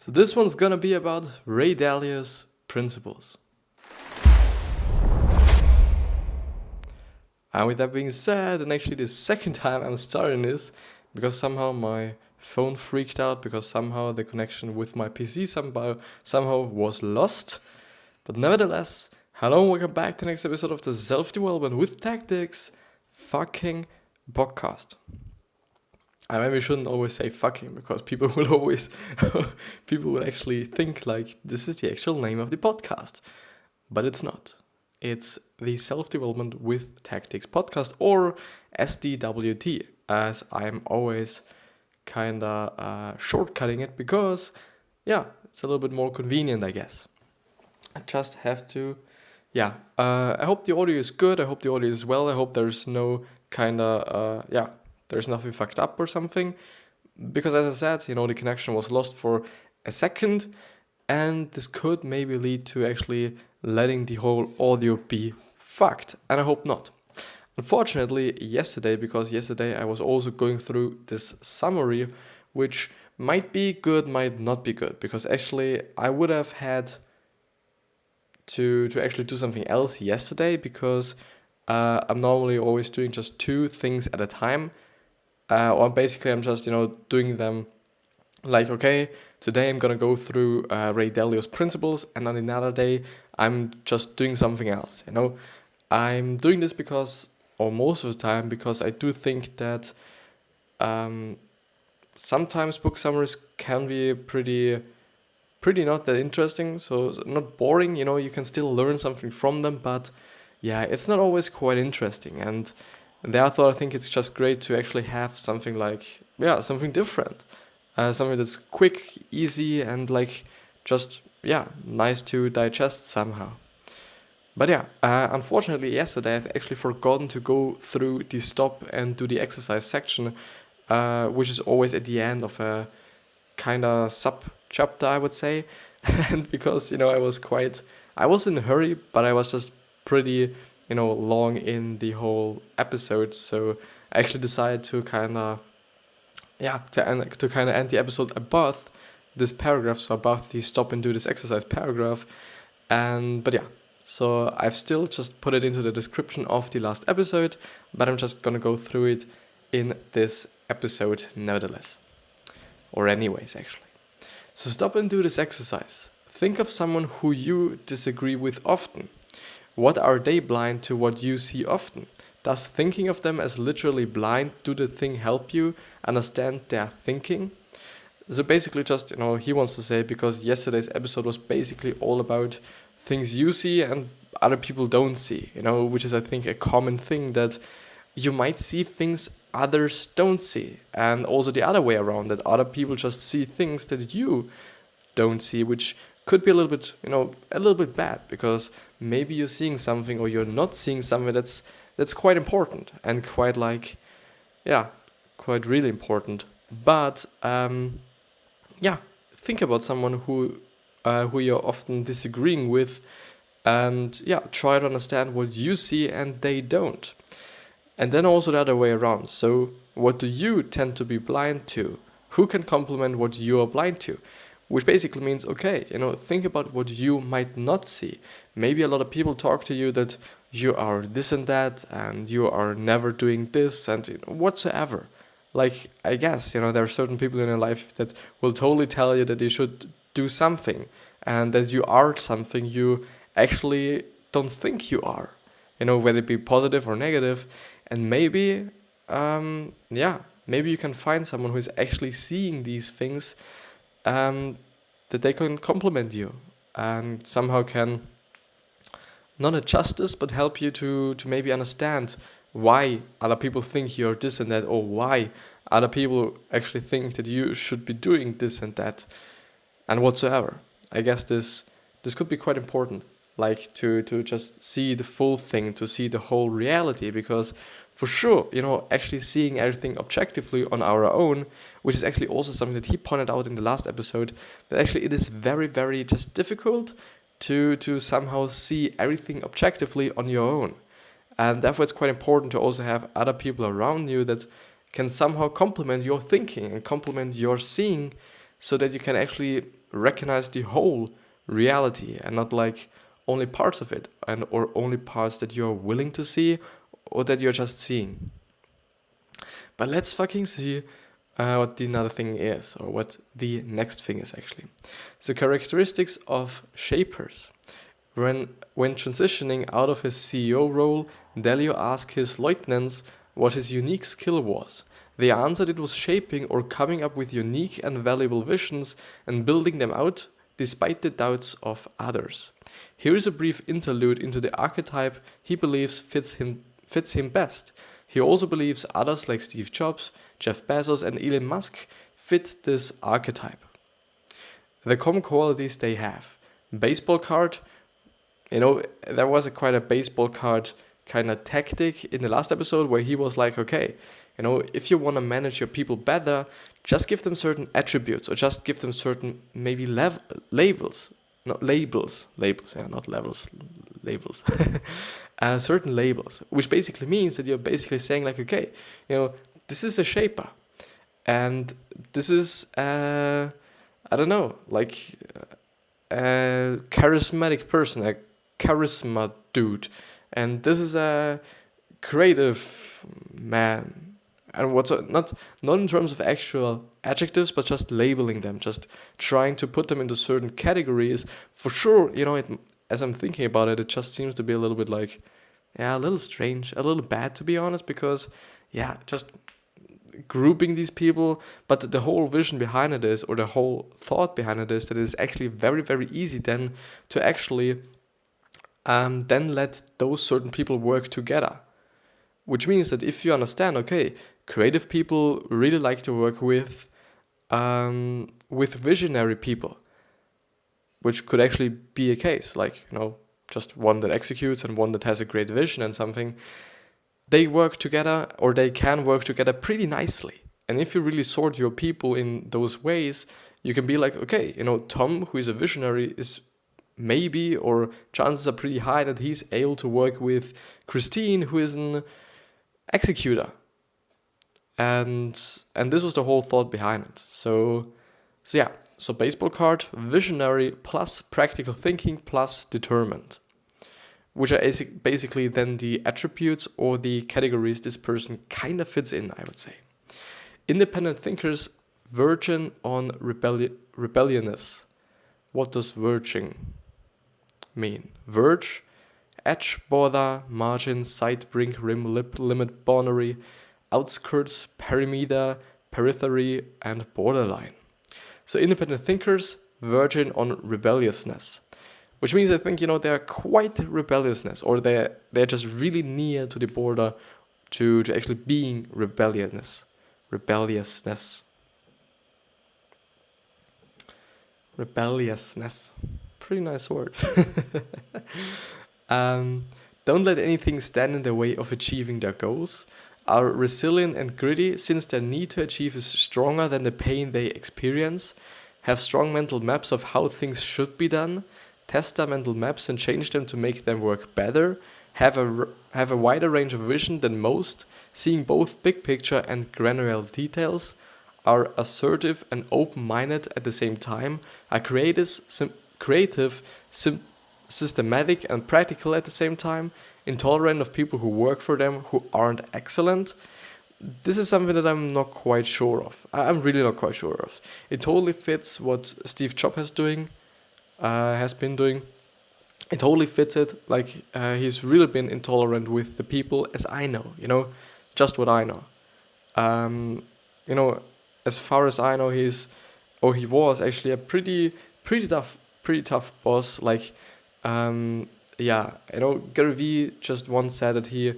So this one's gonna be about Ray Dalio's principles. And with that being said, and actually the second time I'm starting this, because somehow my phone freaked out, because somehow the connection with my PC somehow was lost. But nevertheless, hello and welcome back to the next episode of the Self-Development with Tactics fucking podcast. I maybe shouldn't always say fucking, because people will actually think like this is the actual name of the podcast. But it's not. It's the Self-Development with Tactics podcast, or SDWT, as I'm always kinda shortcutting it, because it's a little bit more convenient, I guess. I just have to, I hope the audio is good, I hope the audio is well, I hope there's no there's nothing fucked up or something, because as I said, the connection was lost for a second, and this could maybe lead to actually letting the whole audio be fucked, and I hope not. Unfortunately, because yesterday I was also going through this summary, which might be good, might not be good, because actually I would have had to actually do something else yesterday, because I'm normally always doing just two things at a time, or basically I'm just, doing them like, okay, today I'm gonna go through Ray Dalio's principles, and on another day I'm just doing something else, I'm doing this because, or most of the time, because I do think that sometimes book summaries can be pretty not that interesting, so not boring, you can still learn something from them, but it's not always quite interesting, and therefore I think it's just great to actually have something like, something different, something that's quick, easy, and nice to digest somehow. But unfortunately yesterday I've actually forgotten to go through the stop and do the exercise section, which is always at the end of a kind of sub-chapter, I would say. And because, I was in a hurry, but I was just pretty, long in the whole episode. So I actually decided to kind of end the episode above this paragraph, so above the stop and do this exercise paragraph. So I've still just put it into the description of the last episode, but I'm just gonna go through it in this episode nevertheless. Or anyways, actually. So stop and do this exercise. Think of someone who you disagree with often. What are they blind to what you see often? Does thinking of them as literally blind do the thing help you understand their thinking? So basically just, he wants to say, because yesterday's episode was basically all about things you see and other people don't see, which is, I think, a common thing, that you might see things others don't see, and also the other way around, that other people just see things that you don't see, which could be a little bit bad, because maybe you're seeing something or you're not seeing something that's quite important and quite really important. But think about someone who you're often disagreeing with, and try to understand what you see and they don't. And then also the other way around. So what do you tend to be blind to? Who can complement what you are blind to? Which basically means, okay, think about what you might not see. Maybe a lot of people talk to you that you are this and that, and you are never doing this and whatsoever. Like, I guess, there are certain people in your life that will totally tell you that you should do something, and that you are something you actually don't think you are, whether it be positive or negative. And maybe you can find someone who is actually seeing these things, that they can complement you and somehow can not adjust this, but help you to maybe understand why other people think you're this and that, or why other people actually think that you should be doing this and that and whatsoever. I guess this could be quite important, like to just see the full thing, to see the whole reality, because for sure, actually seeing everything objectively on our own, which is actually also something that he pointed out in the last episode, that actually it is very, very just difficult to somehow see everything objectively on your own. And therefore it's quite important to also have other people around you that can somehow complement your thinking and complement your seeing so that you can actually recognize the whole reality and not like only parts of it, and or only parts that you're willing to see or that you're just seeing. But let's fucking see what the another thing is, or what the next thing is actually. So characteristics of shapers. When transitioning out of his CEO role, Delio asked his lieutenants what his unique skill was. They answered it was shaping or coming up with unique and valuable visions and building them out despite the doubts of others. Here is a brief interlude into the archetype he believes fits him best. He also believes others like Steve Jobs, Jeff Bezos, and Elon Musk fit this archetype. The common qualities they have. Baseball card. There was quite a baseball card kind of tactic in the last episode where he was like, okay, if you want to manage your people better, just give them certain attributes, or just give them certain maybe labels. Not labels, yeah, not levels, labels. Certain labels, which basically means that you're basically saying like, okay, this is a shaper, and this is, I don't know, like a charismatic person, a charisma dude, and this is a creative man. And what's not in terms of actual adjectives, but just labeling them, just trying to put them into certain categories. For sure, as I'm thinking about it, it just seems to be a little bit like, a little strange, a little bad, to be honest, because, just grouping these people. But the whole vision behind it is, or the whole thought behind it is, that it is actually very, very easy then to actually then let those certain people work together. Which means that if you understand, okay, creative people really like to work with visionary people, which could actually be a case, like, just one that executes and one that has a great vision and something. They work together, or they can work together pretty nicely. And if you really sort your people in those ways, you can be like, okay, Tom, who is a visionary, is maybe, or chances are pretty high that he's able to work with Christine, who is an executor. And this was the whole thought behind it. So baseball card, visionary plus practical thinking plus determined, which are basically then the attributes or the categories this person kind of fits in, I would say. Independent thinkers, verging on rebelliousness. What does verging mean? Verge, edge, border, margin, side, brink, rim, lip, limit, boundary, outskirts, perimeter, periphery, and borderline. So independent thinkers verging on rebelliousness, which means I think they're quite rebelliousness, or they're just really near to the border to actually being rebelliousness. Pretty nice word. Don't let anything stand in the way of achieving their goals. Are resilient and gritty since their need to achieve is stronger than the pain they experience. Have strong mental maps of how things should be done. Test their mental maps and change them to make them work better. Have a wider range of vision than most, seeing both big picture and granular details. Are assertive and open-minded at the same time. Are creative, systematic and practical at the same time, intolerant of people who work for them who aren't excellent. This is something that I'm not quite sure of. I'm really not quite sure of. It totally fits what Steve Jobs has been doing. It totally fits it. Like he's really been intolerant with the people, as I know. Just what I know. As far as I know, he was actually a pretty tough boss. Like. Gary Vee just once said that he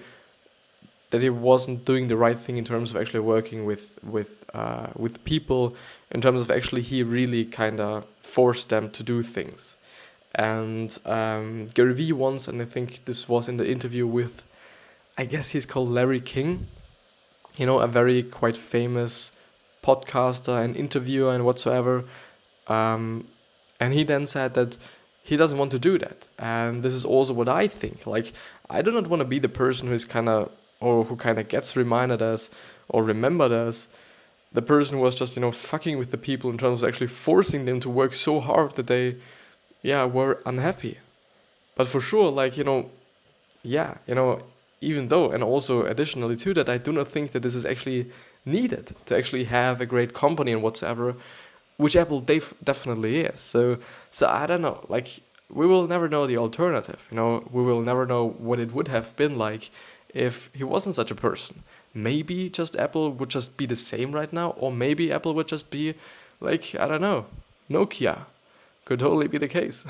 wasn't doing the right thing in terms of actually working with people, in terms of actually he really kind of forced them to do things. And Gary Vee once, and I think this was in the interview with, I guess he's called Larry King, a very quite famous podcaster and interviewer and whatsoever, and he then said that he doesn't want to do that. And this is also what I think. Like, I do not want to be the person who is who kind of gets reminded as or remembered as the person was just, fucking with the people in terms of actually forcing them to work so hard that they, were unhappy. But for sure, like, even though, and also additionally to that, I do not think that this is actually needed to actually have a great company and whatsoever, which Apple definitely is. So I don't know, like, we will never know the alternative, we will never know what it would have been like if he wasn't such a person. Maybe just Apple would just be the same right now, or maybe Apple would just be like, I don't know, Nokia. Could totally be the case.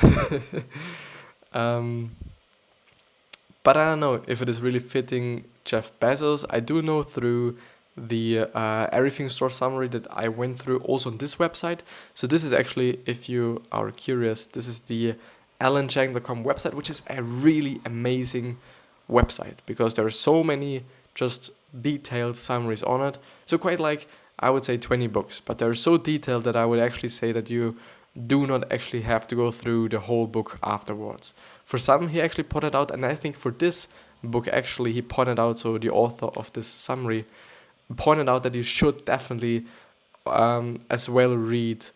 But I don't know if it is really fitting Jeff Bezos. I do know through the Everything Store summary that I went through also on this website. So this is actually, if you are curious, this is the alanchang.com website, which is a really amazing website because there are so many just detailed summaries on it. So quite like, I would say 20 books, but they're so detailed that I would actually say that you do not actually have to go through the whole book afterwards. For some, he actually pointed out, and I think for this book actually he pointed out, so the author of this summary pointed out that you should definitely as well read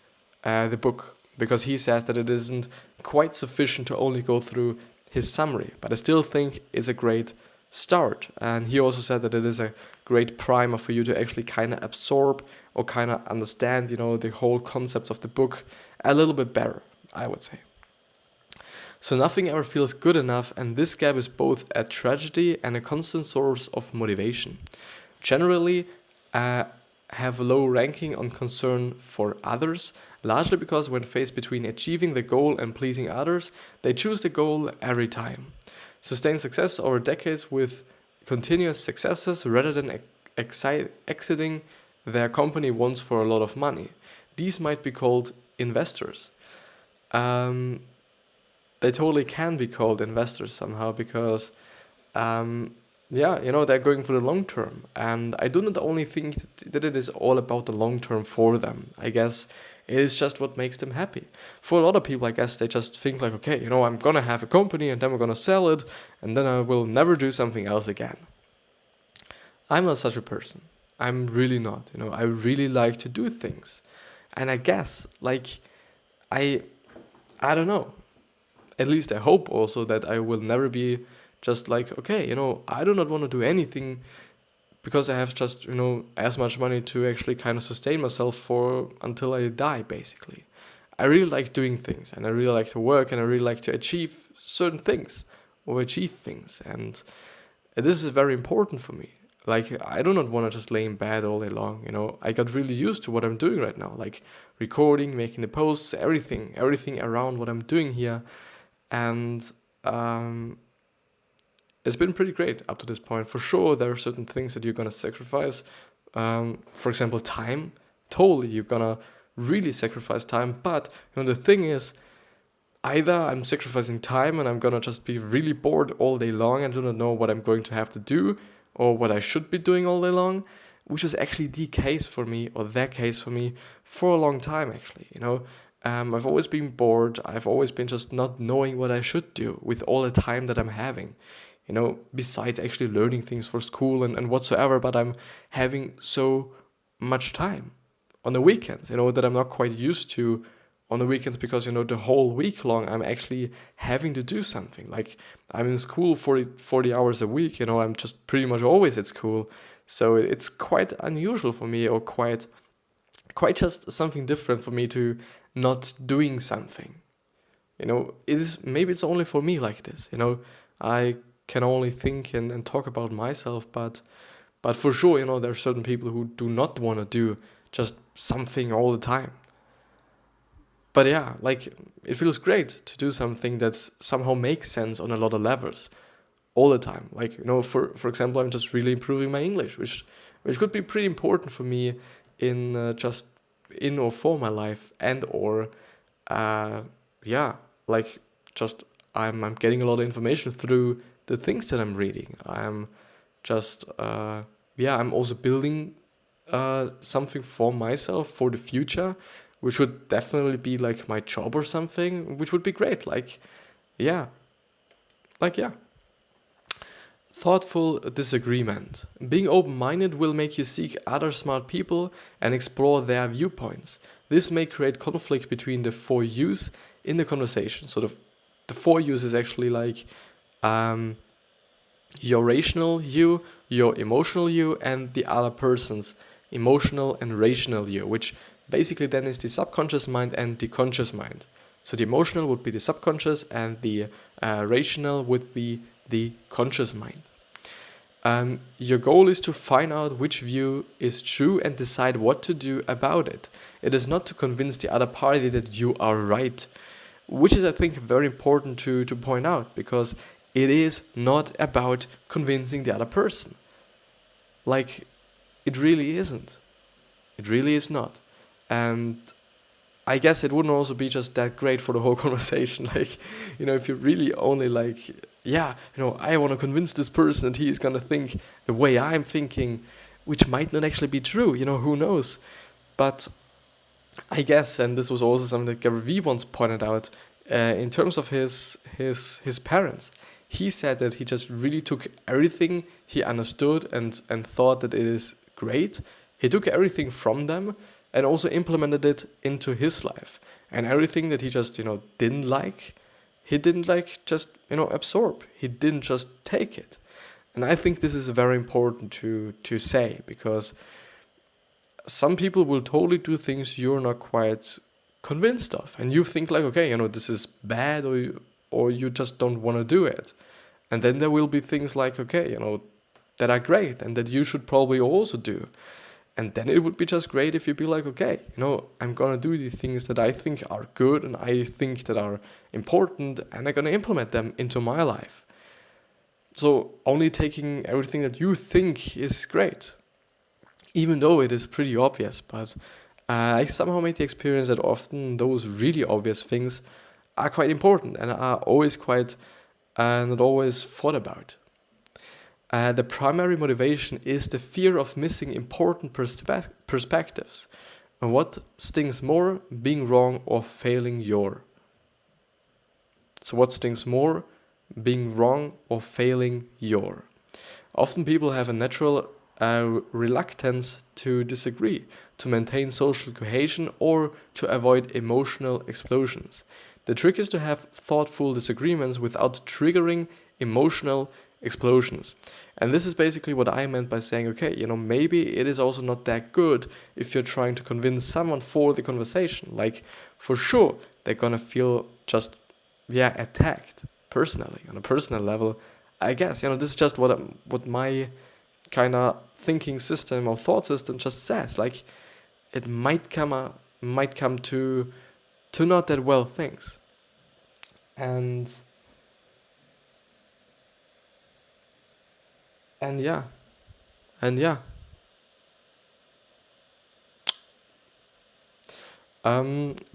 the book, because he says that it isn't quite sufficient to only go through his summary, but I still think it's a great start. And he also said that it is a great primer for you to actually kind of absorb or kind of understand, the whole concepts of the book a little bit better, I would say. So nothing ever feels good enough, and this gap is both a tragedy and a constant source of motivation. Generally, have low ranking on concern for others, largely because when faced between achieving the goal and pleasing others, they choose the goal every time. Sustain success over decades with continuous successes rather than exiting their company once for a lot of money. These might be called investors. They totally can be called investors somehow because, they're going for the long term. And I do not only think that it is all about the long term for them. I guess it is just what makes them happy. For a lot of people, I guess they just think like, okay, I'm gonna have a company and then we're gonna sell it and then I will never do something else again. I'm not such a person. I'm really not. I really like to do things. And I guess, like, I don't know. At least I hope also that I will never be just like, okay, I do not want to do anything because I have just, as much money to actually kind of sustain myself for until I die, basically. I really like doing things and I really like to work and I really like to achieve certain things or achieve things. And this is very important for me. Like, I do not want to just lay in bed all day long, I got really used to what I'm doing right now, like recording, making the posts, everything around what I'm doing here. And it's been pretty great up to this point. For sure, there are certain things that you're going to sacrifice. For example, time. Totally, you're going to really sacrifice time. But, the thing is, either I'm sacrificing time and I'm going to just be really bored all day long and do not know what I'm going to have to do or what I should be doing all day long, which was actually the case for me, or that case for me, for a long time, actually, I've always been bored. I've always been just not knowing what I should do with all the time that I'm having, besides actually learning things for school and whatsoever, but I'm having so much time on the weekends, that I'm not quite used to on the weekends because, the whole week long I'm actually having to do something. Like, I'm in school 40 hours a week, I'm just pretty much always at school. So it's quite unusual for me, or quite just something different for me to not doing something. Maybe it's only for me like this, I can only think and talk about myself, but for sure, there are certain people who do not want to do just something all the time. But yeah, like, it feels great to do something that somehow makes sense on a lot of levels all the time. Like, for example, I'm just really improving my English, which could be pretty important for me in or for my life, and or I'm getting a lot of information through the things that I'm reading. I'm just I'm also building something for myself for the future, which would definitely be like my job or something, which would be great. Thoughtful disagreement. Being open-minded will make you seek other smart people and explore their viewpoints. This may create conflict between the four U's in the conversation. So the four U's is actually like your rational you, your emotional you, and the other person's emotional and rational you, which basically then is the subconscious mind and the conscious mind. So the emotional would be the subconscious, and the rational would be the conscious mind. Your goal is to find out which view is true and decide what to do about it. It is not to convince the other party that you are right, which is, I think, very important to point out, because it is not about convincing the other person. Like, it really isn't. It really is not. And I guess it wouldn't also be just that great for the whole conversation. Like, if you really only like, I want to convince this person that he is going to think the way I'm thinking, which might not actually be true, who knows. But I guess, and this was also something that Gary Vee once pointed out, in terms of his parents, he said that he just really took everything he understood and thought that it is great. He took everything from them and also implemented it into his life. And everything that he just, didn't like, he didn't just, absorb. He didn't just take it. And I think this is very important to say, because some people will totally do things you're not quite convinced of. And you think like, okay, this is bad, or you just don't want to do it. And then there will be things like, okay, that are great and that you should probably also do. And then it would be just great if you'd be like, okay, I'm going to do the things that I think are good and I think that are important, and I'm going to implement them into my life. So only taking everything that you think is great, even though it is pretty obvious. But I somehow made the experience that often those really obvious things are quite important and are always quite not always thought about. The primary motivation is the fear of missing important perspectives. And what stings more, being wrong or failing your? So what stings more, being wrong or failing your? Often people have a natural reluctance to disagree, to maintain social cohesion, or to avoid emotional explosions. The trick is to have thoughtful disagreements without triggering emotional explosions. And this is basically what I meant by saying, okay, maybe it is also not that good if you're trying to convince someone for the conversation. Like, for sure, they're gonna feel just, attacked personally, on a personal level. I guess, this is just what my kind of thinking system or thought system just says. Like, it might come to not that well things. And yeah.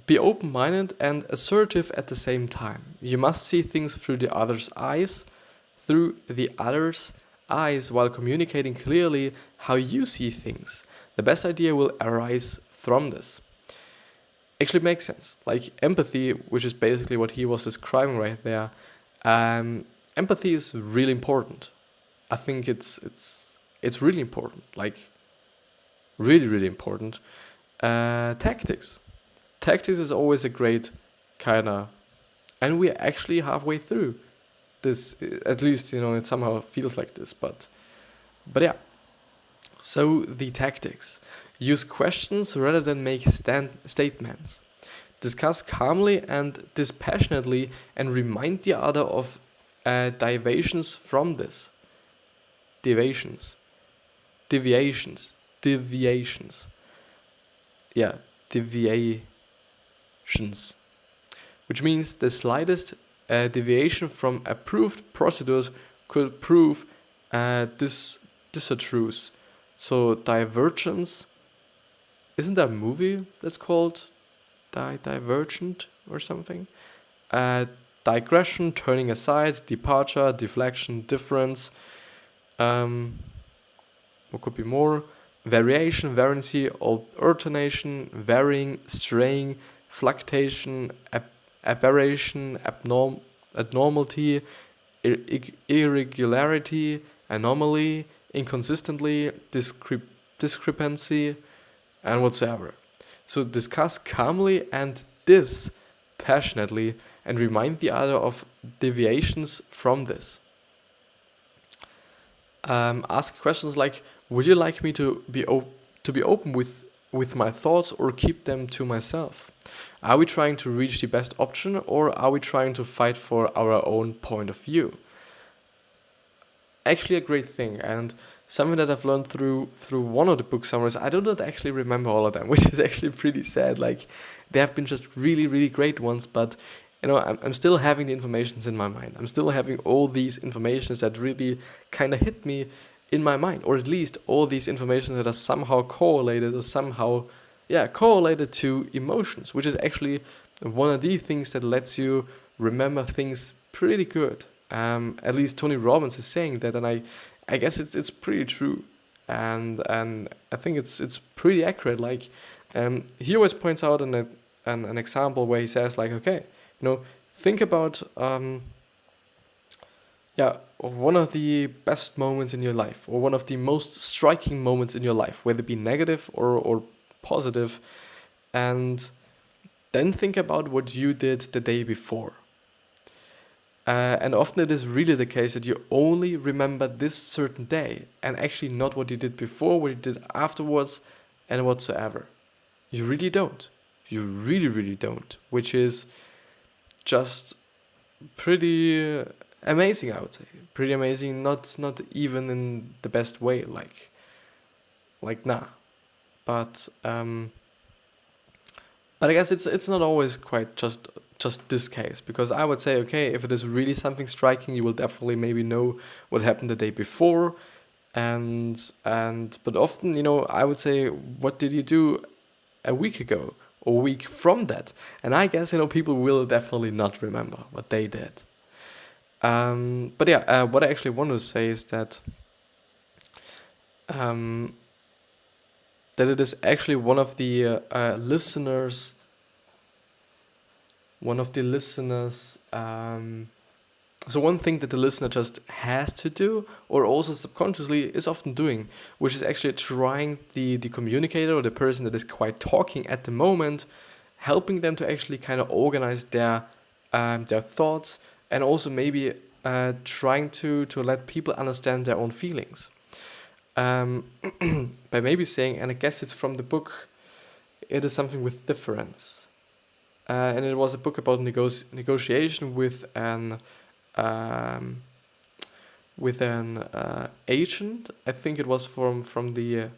Be open-minded and assertive at the same time. You must see things through the other's eyes, while communicating clearly how you see things. The best idea will arise from this. Actually makes sense. Like empathy, which is basically what he was describing right there. Empathy is really important. I think it's really important, like really, really important. Tactics is always a great kind of, and we're actually halfway through this, at least, it somehow feels like this, but yeah. So the tactics: use questions rather than make statements. Discuss calmly and dispassionately, and remind the other of deviations from this. Deviations. Yeah, deviations. Which means the slightest deviation from approved procedures could prove disastrous. So divergence, isn't there a movie that's called Divergent or something? Digression, turning aside, departure, deflection, difference. What could be more? Variation, variancy, alternation, varying, straying, fluctuation, aberration, abnormality, irregularity, anomaly, inconsistently, discrepancy, and whatsoever. So discuss calmly and passionately, and remind the other of deviations from this. Ask questions like, would you like me to be open with my thoughts, or keep them to myself? Are we trying to reach the best option, or are we trying to fight for our own point of view? Actually a great thing, and something that I've learned through one of the book summaries. I do not actually remember all of them, which is actually pretty sad. Like, they have been just really, really great ones, but I'm still having the informations in my mind. I'm still having all these informations that really kind of hit me in my mind, or at least all these information that are somehow correlated, or somehow, correlated to emotions, which is actually one of the things that lets you remember things pretty good. At least Tony Robbins is saying that, and I guess it's pretty true, and I think it's pretty accurate. Like, he always points out an example where he says, like, okay, think about one of the best moments in your life, or one of the most striking moments in your life, whether it be negative or positive, and then think about what you did the day before. And often it is really the case that you only remember this certain day, and actually not what you did before, what you did afterwards, and whatsoever. You really don't. You really, really don't. Which is just pretty amazing, I would say. Pretty amazing, not even in the best way, like nah. But I guess it's not always quite just this case, because I would say, okay, if it is really something striking, you will definitely maybe know what happened the day before, but often, I would say, what did you do a week ago, or a week from that? And I guess, people will definitely not remember what they did. What I actually want to say is that it is actually one of the listeners. So one thing that the listener just has to do, or also subconsciously is often doing, which is actually trying the communicator, or the person that is quite talking at the moment, helping them to actually kind of organize their thoughts, and also maybe trying to let people understand their own feelings. By maybe saying, and I guess it's from the book, it is something with difference. And it was a book about negotiation with an agent. I think it was from the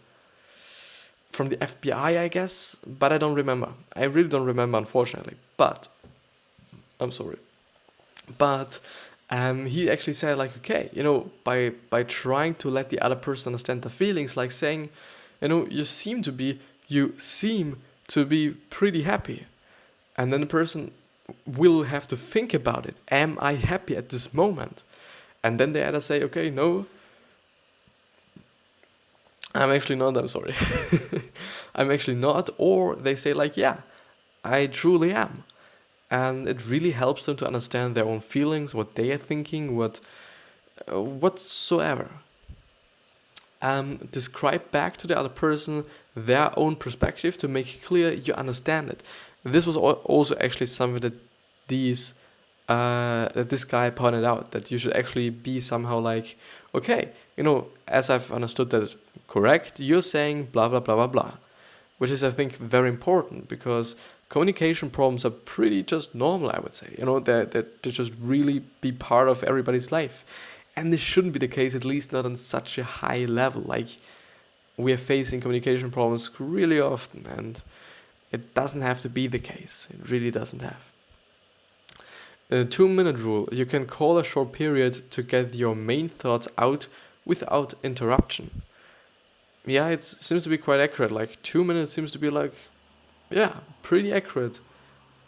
FBI, I guess, but I don't remember. I really don't remember, unfortunately. But I'm sorry. But he actually said, like, okay, by trying to let the other person understand the feelings, like saying, you seem to be pretty happy. And then the person will have to think about it. Am I happy at this moment? And then they either say, okay, no, I'm actually not, I'm sorry. I'm actually not. Or they say, like, yeah, I truly am. And it really helps them to understand their own feelings, what they are thinking, whatsoever. Describe back to the other person their own perspective to make it clear you understand it. This was also actually something that this guy pointed out, that you should actually be somehow like, okay, as I've understood that is correct, you're saying blah, blah, blah, blah, blah, which is, I think, very important, because communication problems are pretty just normal, I would say. They just really be part of everybody's life. And this shouldn't be the case, at least not on such a high level. Like, we are facing communication problems really often, and it doesn't have to be the case. It really doesn't have. The 2-minute rule. You can call a short period to get your main thoughts out without interruption. Yeah, it seems to be quite accurate. Like, 2 minutes seems to be like, pretty accurate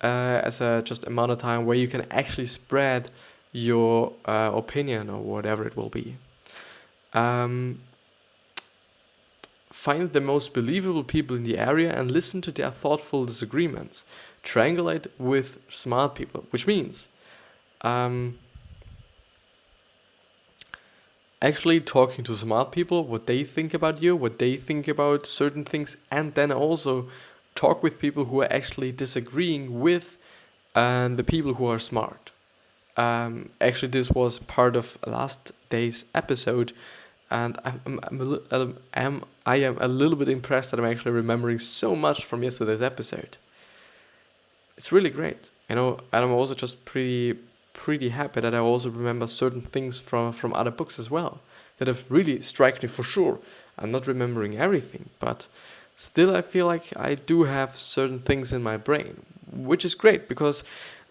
as a just amount of time where you can actually spread your opinion, or whatever it will be. Find the most believable people in the area and listen to their thoughtful disagreements. Triangulate with smart people, which means actually talking to smart people, what they think about you, what they think about certain things, and then also talk with people who are actually disagreeing with the people who are smart. Actually, this was part of last day's episode, and I am a little bit impressed that I'm actually remembering so much from yesterday's episode. It's really great, and I'm also just pretty happy that I also remember certain things from other books as well that have really struck me for sure. I'm not remembering everything, but still I feel like I do have certain things in my brain, which is great because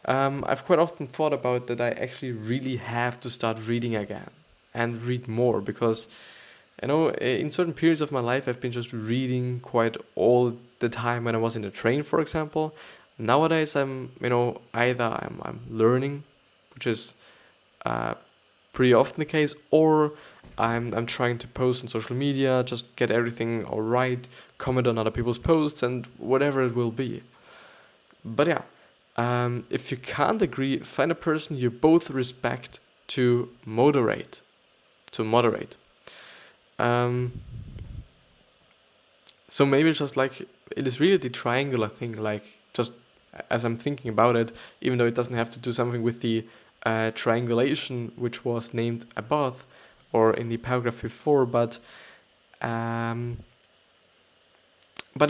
I've quite often thought about that I actually really have to start reading again and read more because in certain periods of my life I've been just reading quite all the time when I was in the train, for example. Nowadays I'm either I'm learning, which is pretty often the case, or I'm trying to post on social media, just get everything all right, comment on other people's posts and whatever it will be. But yeah, if you can't agree, find a person you both respect to moderate. So maybe just like it is really the triangular thing, like just as I'm thinking about it, even though it doesn't have to do something with the triangulation which was named above or in the paragraph before, but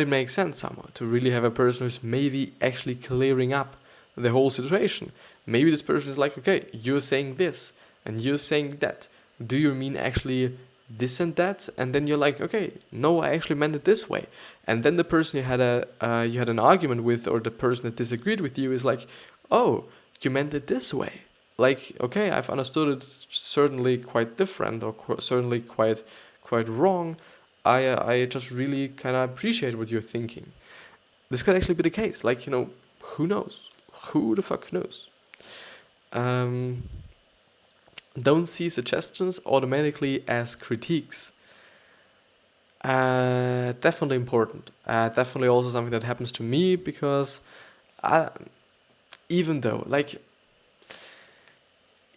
it makes sense somehow to really have a person who's maybe actually clearing up the whole situation. Maybe this person is like, okay, you're saying this and you're saying that. Do you mean actually this and that? And then you're like, okay, no, I actually meant it this way. And then the person you had an argument with, or the person that disagreed with you, is like, oh, you meant it this way. Like, okay, I've understood it certainly quite different, or certainly quite wrong. I just really kind of appreciate what you're thinking. This could actually be the case. Like, who knows? Who the fuck knows? Don't see suggestions automatically as critiques. Definitely important. Definitely also something that happens to me because even though, like,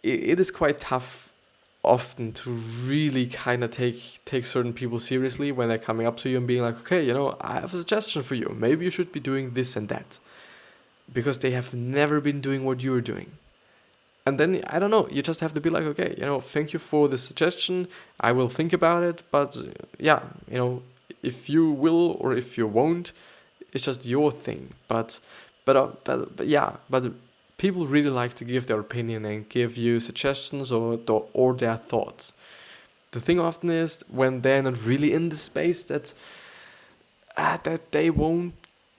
it is quite tough often to really kind of take certain people seriously when they're coming up to you and being like, okay, I have a suggestion for you. Maybe you should be doing this and that. Because they have never been doing what you're doing. And then, I don't know, you just have to be like, okay, thank you for the suggestion. I will think about it. But yeah, if you will or if you won't, it's just your thing. But people really like to give their opinion and give you suggestions or their thoughts. The thing often is when they're not really in the space that they won't,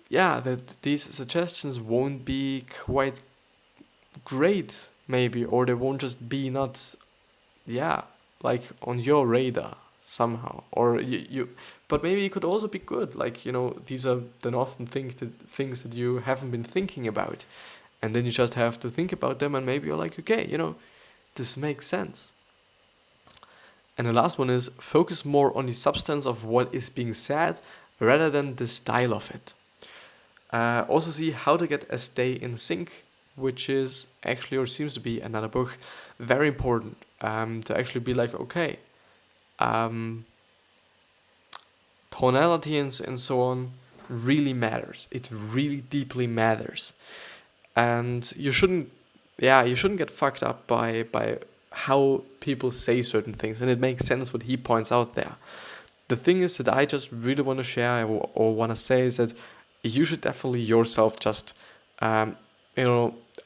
that these suggestions won't be quite great, maybe, or they won't just be not, like on your radar somehow, or you but maybe it could also be good, like, these are then often things that you haven't been thinking about, and then you just have to think about them, and maybe you're like, okay, this makes sense. And the last one is focus more on the substance of what is being said rather than the style of it. Also see How to Get a Stay in Sync, which is actually, or seems to be, another book, very important to actually be like, okay, tonality and so on really matters. It really deeply matters. And you shouldn't get fucked up by how people say certain things. And it makes sense what he points out there. The thing is that I just really want to share or want to say is that you should definitely yourself just,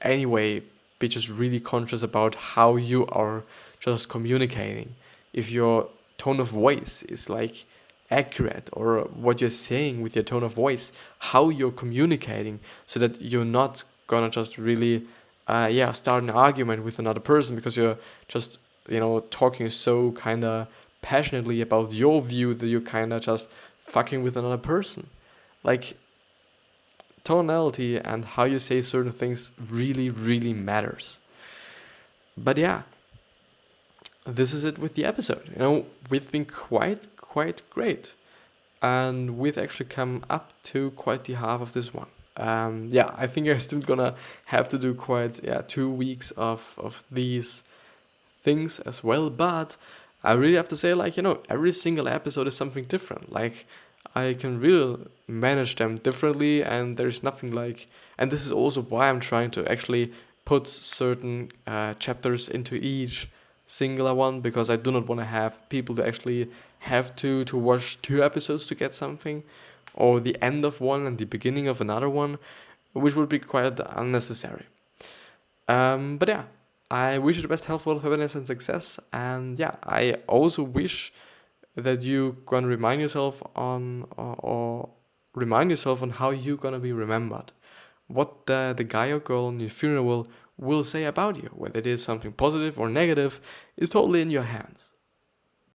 anyway, be just really conscious about how you are just communicating. If your tone of voice is like accurate, or what you're saying with your tone of voice, how you're communicating, so that you're not gonna just really, start an argument with another person because you're just, talking so kind of passionately about your view that you're kind of just fucking with another person. Like, tonality and how you say certain things really, really matters. But yeah, this is it with the episode. We've been quite great. And we've actually come up to quite the half of this one. I think I'm still gonna have to do quite 2 weeks of these things as well. But I really have to say, like, every single episode is something different. Like, I can really manage them differently, and there's nothing like. And this is also why I'm trying to actually put certain chapters into each singular one, because I do not want to have people to actually have to watch 2 episodes to get something, or the end of one and the beginning of another one, which would be quite unnecessary. But yeah, I wish you the best health, wealth, happiness, and success. And yeah, I also wish that you can remind yourself on or remind yourself on how you're gonna be remembered. What the guy or girl in your funeral will say about you, whether it is something positive or negative, is totally in your hands.